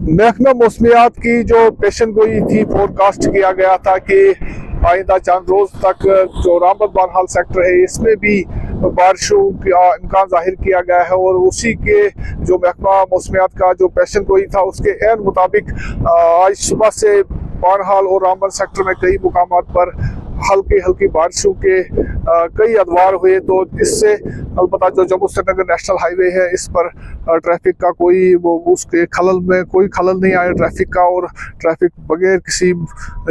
महकमा मौसमियात की जो पेशन गोई थी, फोरकास्ट किया गया था कि आइंदा चंद रोज तक जो रामबन बानहाल सेक्टर है इसमें भी बारिशों का इम्कान जाहिर किया गया है, और उसी के जो महकमा मौसमियात का जो पेशन गोई था उसके एन मुताबिक आज सुबह से बानहाल और रामबन सेक्टर में कई मुकामात पर हल्की हल्की बारिशों के कई अदवार हुए। तो इससे अलबत्ता जो जम्मू श्रीनगर नेशनल हाईवे है इस पर ट्रैफिक का कोई उसके खलल में कोई खलल नहीं आया ट्रैफिक का, और ट्रैफिक बगैर किसी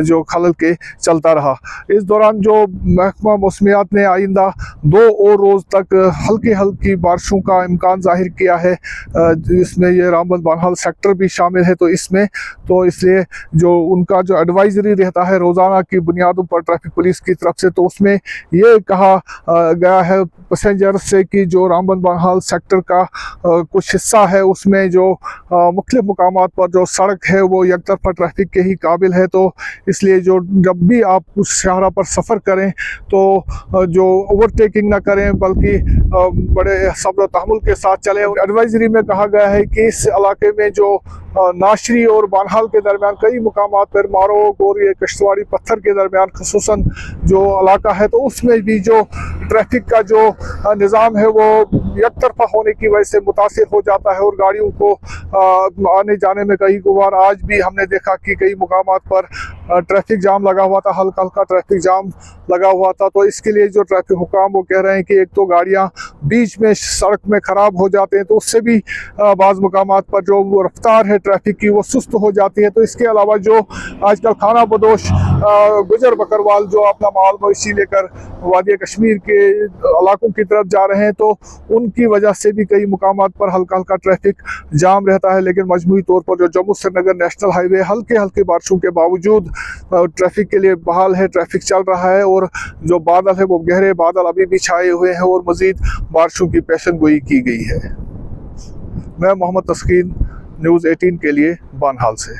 जो खलल के चलता रहा। इस दौरान जो महकमा मौसमियात ने आइंदा 2 और रोज़ तक हल्की हल्की बारिशों का इम्कान जाहिर किया है, इसमें ये रामबन बानहाल सेक्टर भी शामिल है। तो इसमें तो इसलिए जो उनका जो एडवाइजरी रहता है रोज़ाना की बुनियादों पर ट्रैफिक पुलिस की तरफ से, तो उसमें ये कहा गया है पैसेंजर से कि जो रामबन बानहाल सेक्टर का कुछ हिस्सा है उसमें जो मुख्तलिफ मुकामात पर जो सड़क है वो एक तरफा ट्रैफिक के ही काबिल है। तो इसलिए जो जब भी आप उस शाहरा पर सफ़र करें तो जो ओवरटेकिंग ना करें बल्कि बड़े सब्र तहम्मुल के साथ चलें। एडवाइजरी में कहा गया है कि इस इलाके में जो नाशरी और बानहाल के दरमियान कई मुकामात पर मारोग और ये कश्तवाड़ी पत्थर के दरमियान खुसूसन जो इलाका है तो उसमें भी जो ट्रैफिक का जो निज़ाम है वो एक तरफा होने की वजह से मुतासिर हो जाता है, और गाड़ियों को आने जाने में कई बार आज भी हमने देखा कि कई मुकामात पर ट्रैफिक जाम लगा हुआ था, हल्का हल्का ट्रैफिक जाम लगा हुआ था। तो इसके लिए जो ट्रैफिक हुकाम वो कह रहे हैं कि एक तो गाड़ियाँ बीच में सड़क में ख़राब हो जाते हैं, तो उससे भी बाज़ मुकामात पर जो रफ्तार है ट्रैफिक की वो सुस्त हो जाती है। तो इसके अलावा जो आजकल खाना बदोश गुजर बकरवाल जो अपना माल मवेशी लेकर वादी कश्मीर के इलाकों की तरफ जा रहे हैं, तो उनकी वजह से भी कई मुकामात पर हल्का हल्का ट्रैफिक जाम रहता है। लेकिन मजमूई तौर पर जो जम्मू श्रीनगर नेशनल हाईवे हल्के हल्के बारिशों के बावजूद ट्रैफिक के लिए बहाल है, ट्रैफिक चल रहा है, और जो बादल है वो गहरे बादल अभी भी छाए हुए हैं और मज़ीद बारिशों की पेशन गोई की गई है। मैं मोहम्मद तस्कीन, न्यूज़ 18 के लिए बानहाल से।